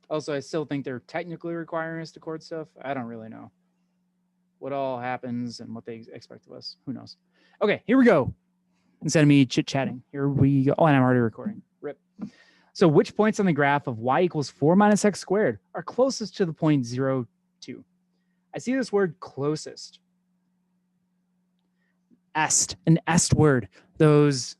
Also, I still think they're technically requiring us to record stuff. I don't really know what all happens and what they expect of us. Who knows? Okay, here we go. Instead of me chit-chatting, here we go. Oh, and I'm already recording. Rip. So which points on the graph of y equals 4 minus x squared are closest to the point 0, 2? I see this word closest. Est, an est word. Those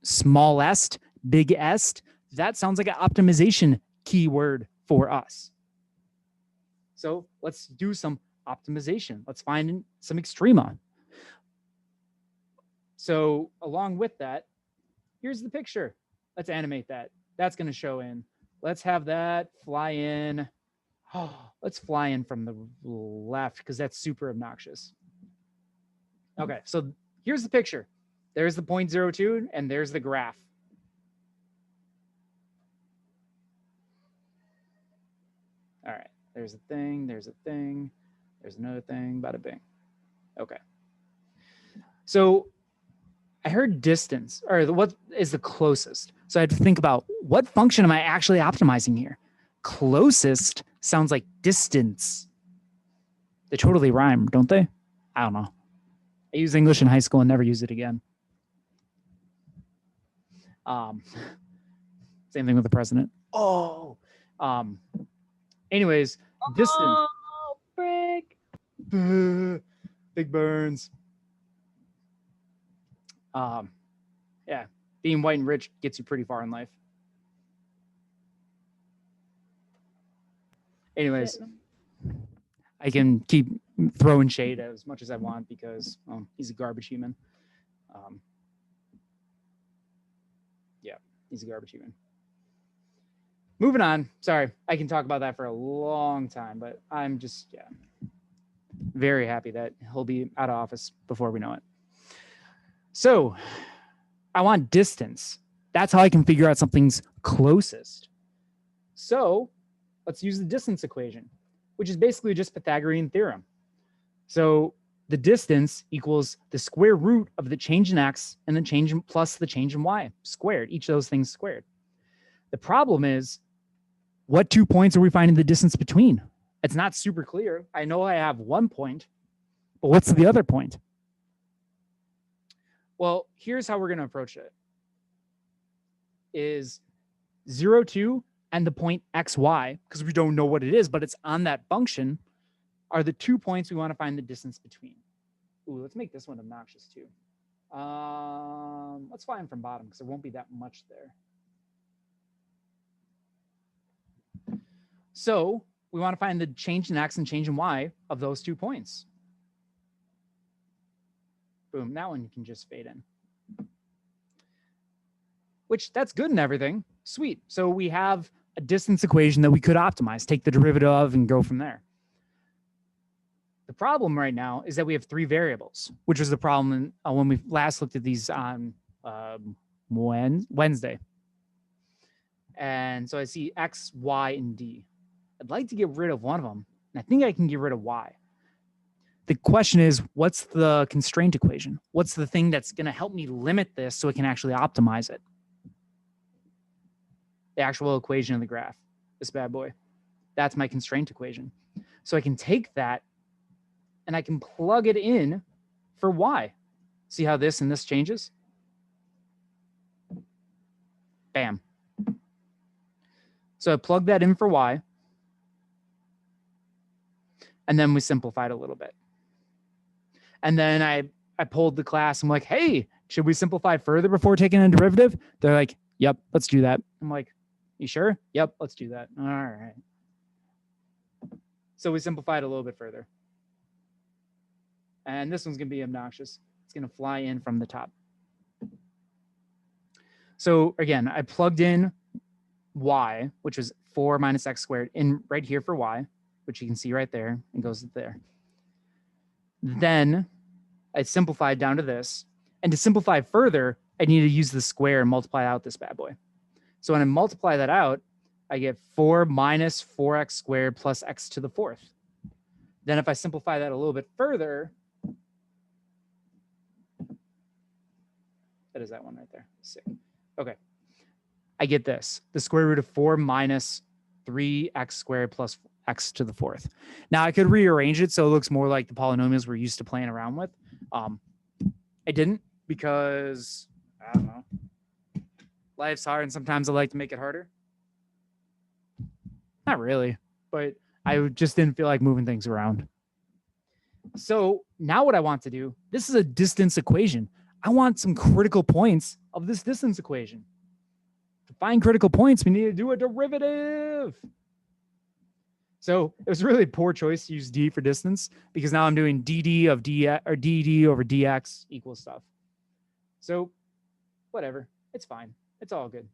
small est, big est, that sounds like an optimization keyword for us. So let's do some optimization. Let's find some extrema. So along with that, here's the picture. Let's animate that. That's going to show in. Let's have that fly in. Oh, let's fly in from the left because that's super obnoxious. Okay, so here's the picture. There's the 0.02 and there's the graph. All right, there's a thing, there's a thing, there's another thing, bada bing. Okay. So I heard distance, or what is the closest? So I had to think about what function am I actually optimizing here? Closest sounds like distance. They totally rhyme, don't they? I don't know. I used English in high school and never used it again. Same thing with the president. Oh. Anyways, distance. Oh, frick. Big burns. Yeah, being white and rich gets you pretty far in life. Anyways, I can keep throwing shade as much as I want because he's a garbage human. Yeah, he's a garbage human. Moving on. Sorry, I can talk about that for a long time, but I'm just, very happy that he'll be out of office before we know it. So I want distance. That's how I can figure out something's closest. So let's use the distance equation, which is basically just Pythagorean theorem. So the distance equals the square root of the change in x and the change in plus the change in y squared, each of those things squared. The problem is, what 2 points are we finding the distance between? It's not super clear. I know I have 1 point, but what's the other point? Well, here's how we're going to approach it. Is 0, 2 and the point xy, because we don't know what it is, but it's on that function, are the 2 points we want to find the distance between. Ooh, let's make this one obnoxious too. Let's fly in from bottom because there won't be that much there. So we want to find the change in x and change in y of those 2 points. Boom, that one can just fade in. Which, that's good and everything. Sweet. So we have a distance equation that we could optimize, take the derivative of and go from there. The problem right now is that we have 3 variables, which was the problem when we last looked at these on Wednesday. And so I see x, y, and d. I'd like to get rid of one of them, and I think I can get rid of y. The question is, what's the constraint equation? What's the thing that's going to help me limit this so it can actually optimize it? The actual equation of the graph, this bad boy. That's my constraint equation. So I can take that and I can plug it in for y. See how this and this changes? Bam. So I plug that in for y. And then we simplified a little bit. And then I pulled the class. I'm like, hey, should we simplify further before taking a derivative? They're like, yep, let's do that. I'm like, you sure? Yep, let's do that. All right. So we simplified a little bit further. And this one's going to be obnoxious. It's going to fly in from the top. So again, I plugged in y, which was 4 minus x squared, in right here for y, which you can see right there, and goes there. Then I simplified down to this. And to simplify further, I need to use the square and multiply out this bad boy. So when I multiply that out, I get 4 minus 4x squared plus x to the 4th. Then if I simplify that a little bit further, that is that one right there. Sick. Okay. I get this, the square root of 4 minus 3x squared plus x to the fourth. Now I could rearrange it so it looks more like the polynomials we're used to playing around with. I didn't because, I don't know, life's hard and sometimes I like to make it harder. Not really, but I just didn't feel like moving things around. So now what I want to do, this is a distance equation. I want some critical points of this distance equation. To find critical points, we need to do a derivative. So it was really a poor choice to use d for distance because now I'm doing dd of dx or dd over dx equals stuff. So whatever, it's fine. It's all good.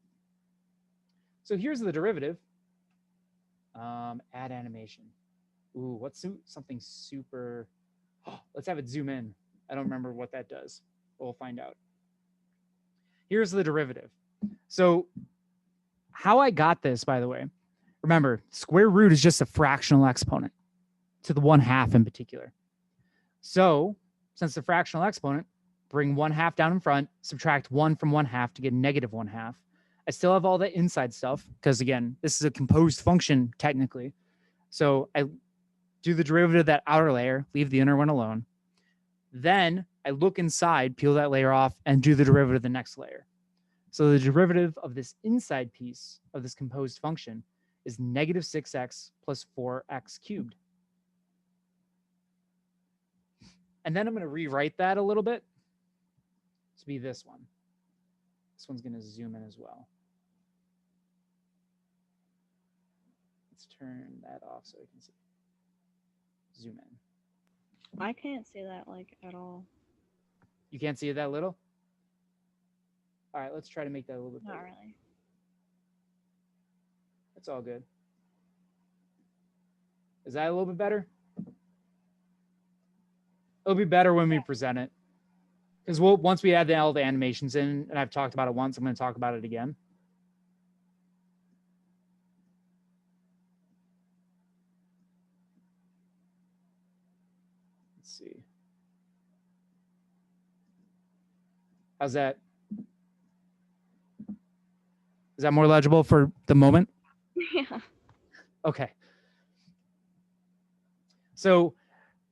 So here's the derivative. Add animation. Ooh, what's something super? Oh, let's have it zoom in. I don't remember what that does. We'll find out. Here's the derivative. So how I got this, by the way, remember, square root is just a fractional exponent to the 1/2 in particular. So since the fractional exponent, bring 1/2 down in front, subtract 1 from 1/2 to get negative 1/2. I still have all the inside stuff because, again, this is a composed function technically. So I do the derivative of that outer layer, leave the inner one alone. Then I look inside, peel that layer off, and do the derivative of the next layer. So the derivative of this inside piece of this composed function is negative 6x plus 4x cubed. And then I'm going to rewrite that a little bit to be this one. This one's going to zoom in as well. Let's turn that off so I can see. Zoom in. I can't see that like at all. You can't see it that little? All right, let's try to make that a little bit bigger. Not really. It's all good. Is that a little bit better? It'll be better when we present it. Because once we add all the animations in, and I've talked about it once, I'm going to talk about it again. Let's see. How's that? Is that more legible for the moment? Yeah. Okay. So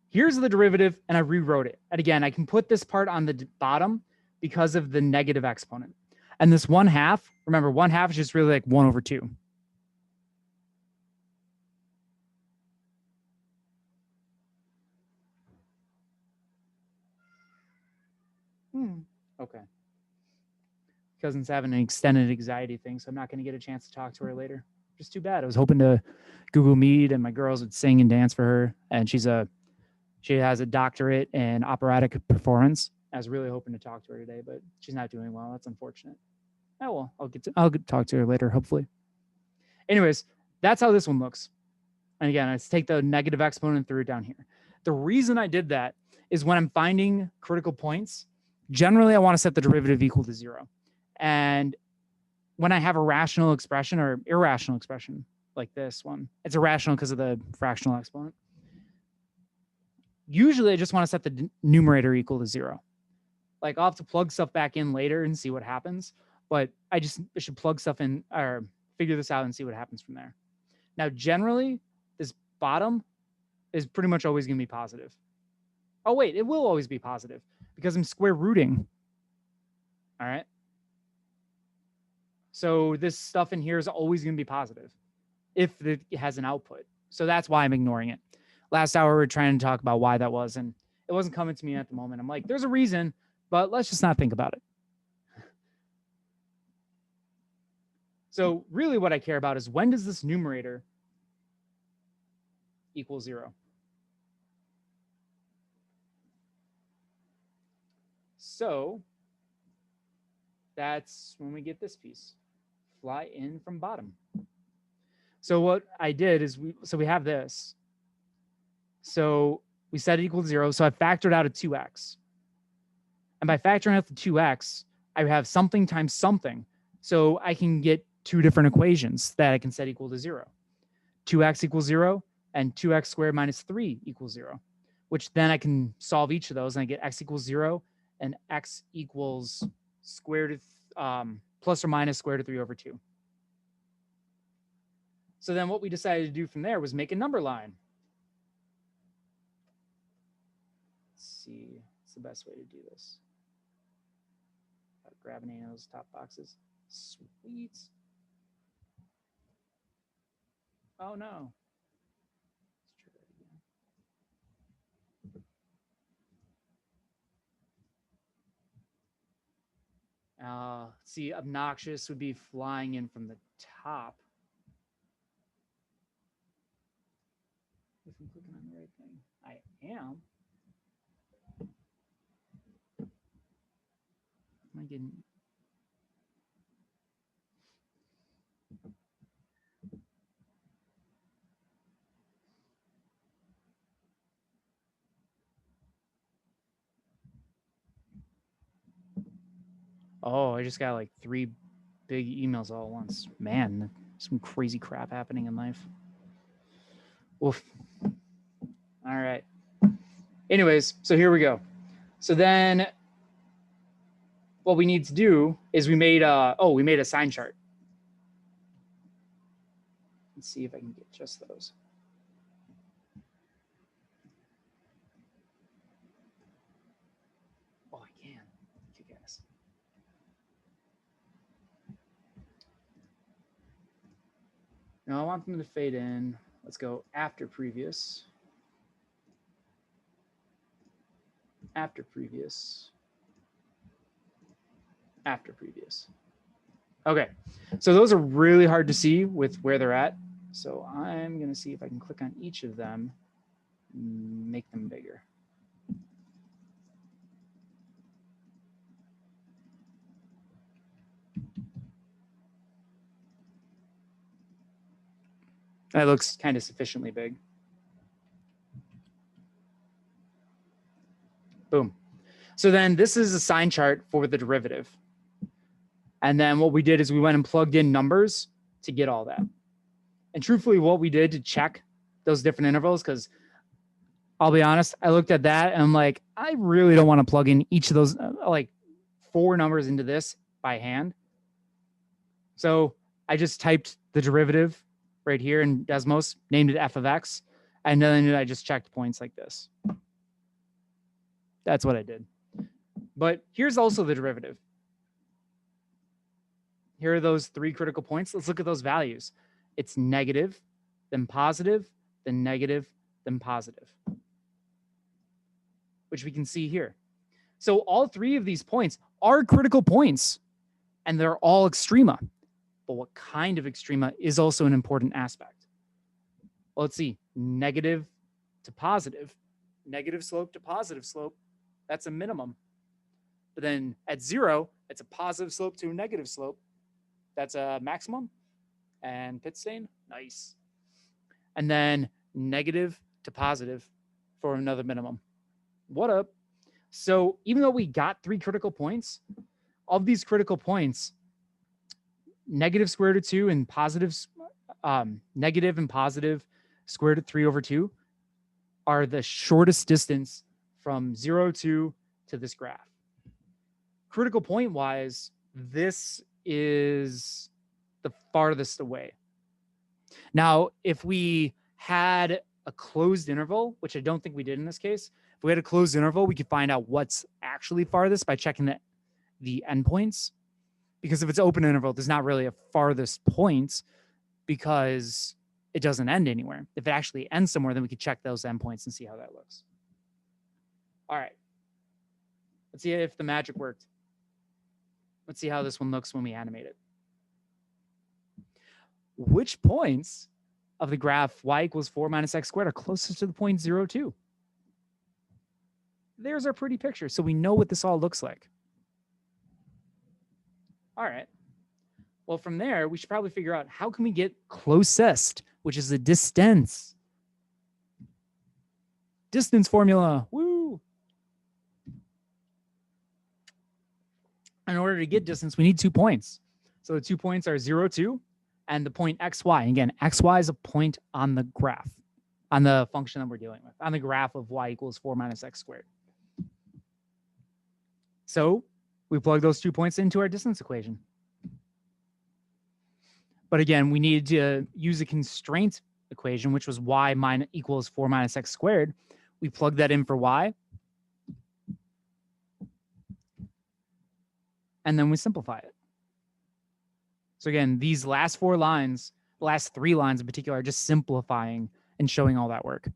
here's the derivative, and I rewrote it. And again, I can put this part on the bottom because of the negative exponent. And this 1/2, remember, 1/2 is just really like 1/2. Okay. Cousin's having an extended anxiety thing, so I'm not going to get a chance to talk to her later. Just too bad. I was hoping to Google Meet and my girls would sing and dance for her. And she has a doctorate in operatic performance. I was really hoping to talk to her today, but she's not doing well. That's unfortunate. Oh well, I'll get to talk to her later, hopefully. Anyways, that's how this one looks. And again, let's take the negative exponent and throw it down here. The reason I did that is when I'm finding critical points, generally I want to set the derivative equal to 0. And when I have a rational expression or irrational expression like this one, it's irrational because of the fractional exponent. Usually I just want to set the numerator equal to 0. Like I'll have to plug stuff back in later and see what happens, but I should plug stuff in or figure this out and see what happens from there. Now, generally, this bottom is pretty much always going to be positive. Oh, wait, it will always be positive because I'm square rooting. All right. So this stuff in here is always going to be positive if it has an output. So that's why I'm ignoring it. Last hour, we were trying to talk about why that was, and it wasn't coming to me at the moment. I'm like, there's a reason, but let's just not think about it. So really what I care about is when does this numerator equal 0? So that's when we get this piece. Fly in from bottom. So what I did is we have this. So we set it equal to 0. So I factored out a 2x. And by factoring out the 2x, I have something times something. So I can get two different equations that I can set equal to 0. 2x equals 0 and 2x squared minus 3 equals 0, which then I can solve each of those and I get x equals 0 and x equals square root plus or minus square root of 3/2. So then what we decided to do from there was make a number line. Let's see, what's the best way to do this? Grab any of those top boxes. Sweet. Oh no. Let's try that again. See, obnoxious would be flying in from the top. If I'm clicking on the right thing, I am. Am I getting? Oh, I just got like 3 big emails all at once. Man, some crazy crap happening in life. Oof. All right. Anyways, so here we go. So then what we need to do is we made a sign chart. Let's see if I can get just those. Oh, I can. You guys. No, I want them to fade in. Let's go after previous. After previous. After previous. Okay, so those are really hard to see with where they're at. So I'm going to see if I can click on each of them, make them bigger. That looks kind of sufficiently big. Boom. So then this is a sign chart for the derivative. And then what we did is we went and plugged in numbers to get all that. And truthfully, what we did to check those different intervals, because I'll be honest, I looked at that and I'm like, I really don't want to plug in each of those, like 4 numbers into this by hand. So I just typed the derivative right here in Desmos, named it f of x, and then I just checked points like this. That's what I did. But here's also the derivative. Here are those 3 critical points. Let's look at those values. It's negative, then positive, then negative, then positive, which we can see here. So all 3 of these points are critical points, and they're all extrema. But what kind of extrema is also an important aspect. Well, let's see, negative to positive, negative slope to positive slope, that's a minimum. But then at 0, it's a positive slope to a negative slope. That's a maximum. And pit stain, nice. And then negative to positive for another minimum. What up? So even though we got 3 critical points, of these critical points, negative square root of 2 and positives, negative and positive square root of 3 over 2 are the shortest distance from 0 to this graph. Critical point wise, this is the farthest away. Now, if we had a closed interval, which I don't think we did in this case, if we had a closed interval, we could find out what's actually farthest by checking the endpoints. Because if it's open interval, there's not really a farthest point because it doesn't end anywhere. If it actually ends somewhere, then we could check those endpoints and see how that looks. All right. Let's see if the magic worked. Let's see how this one looks when we animate it. Which points of the graph y equals 4 minus x squared are closest to the point 0, 2? There's our pretty picture. So we know what this all looks like. All right. Well, from there, we should probably figure out how can we get closest, which is the distance. Distance formula. Woo! In order to get distance, we need 2 points. So the 2 points are 0, 2, and the point xy. Again, xy is a point on the graph, on the function that we're dealing with, on the graph of y equals 4 minus x squared. So we plug those 2 points into our distance equation. But again, we needed to use a constraint equation, which was y equals 4 minus x squared. We plug that in for y. And then we simplify it. So again, these last 4 lines, the last 3 lines in particular, are just simplifying and showing all that work.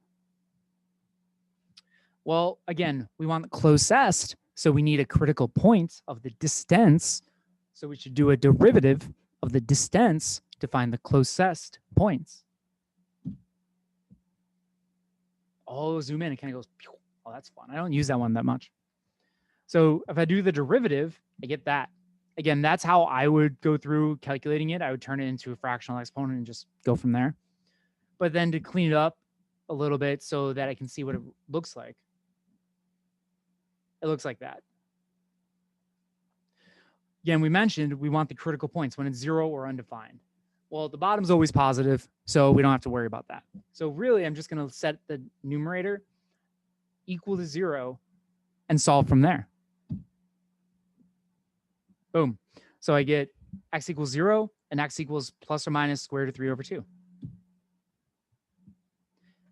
Well, again, we want the closest, so we need a critical point of the distance. So we should do a derivative of the distance to find the closest points. Oh, zoom in, it kind of goes, pew. Oh, that's fun. I don't use that one that much. So if I do the derivative, I get that. Again, that's how I would go through calculating it. I would turn it into a fractional exponent and just go from there. But then to clean it up a little bit so that I can see what it looks like, it looks like that. Again, we mentioned we want the critical points when it's 0 or undefined. Well, the bottom's always positive, so we don't have to worry about that. So really, I'm just going to set the numerator equal to 0 and solve from there. Boom. So I get x equals 0 and x equals plus or minus square root of 3 over 2.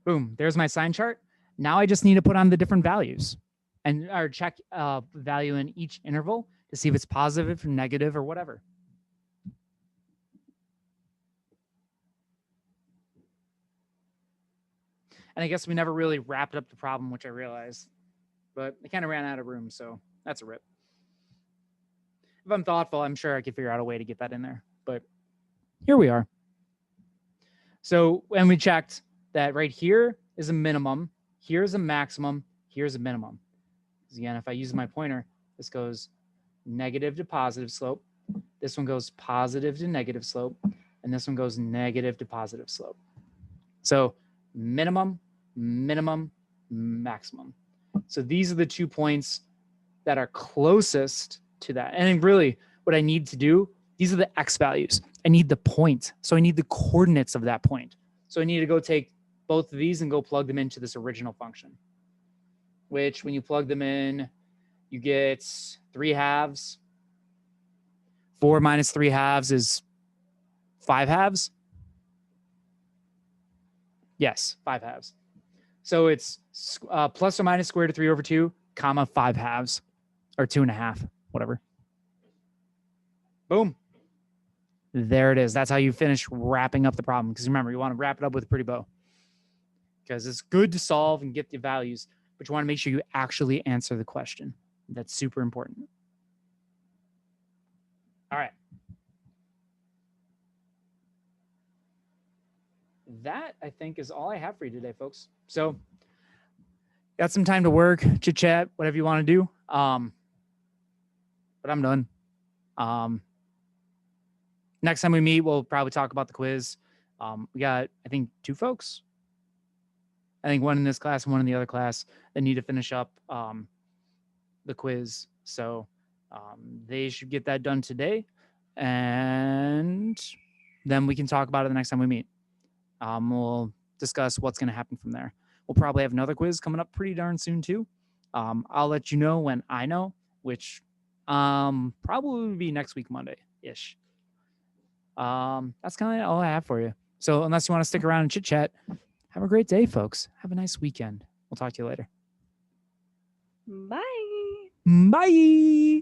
Boom. There's my sign chart. Now I just need to put on the different values and or check value in each interval to see if it's positive, negative, or whatever. And I guess we never really wrapped up the problem, which I realized, but I kind of ran out of room, so that's a rip. If I'm thoughtful, I'm sure I could figure out a way to get that in there, but here we are. So when we checked that right here is a minimum, here's a maximum, here's a minimum. Because again, if I use my pointer, this goes negative to positive slope. This one goes positive to negative slope. And this one goes negative to positive slope. So minimum, minimum, maximum. So these are the 2 points that are closest to that. And really what I need to do, these are the x values. I need the point. So I need the coordinates of that point. So I need to go take both of these and go plug them into this original function, which when you plug them in, you get 3 halves. 4 minus 3 halves is 5 halves. Yes, 5 halves. So it's plus or minus square root of 3 over 2, comma 5 halves, or 2.5, whatever. Boom. There it is. That's how you finish wrapping up the problem. Because remember, you want to wrap it up with a pretty bow. Because it's good to solve and get the values, but you want to make sure you actually answer the question. That's super important. All right. That, I think, is all I have for you today, folks. So got some time to work, chit chat, whatever you want to do. But I'm done. Next time we meet, we'll probably talk about the quiz. We got, I think, 2 folks. I think one in this class and one in the other class that need to finish up the quiz. So they should get that done today. And then we can talk about it the next time we meet. We'll discuss what's going to happen from there. We'll probably have another quiz coming up pretty darn soon too. I'll let you know when I know, which probably will be next week, Monday-ish. That's kind of all I have for you. So unless you want to stick around and chit chat, have a great day, folks. Have a nice weekend. We'll talk to you later. Bye. Bye.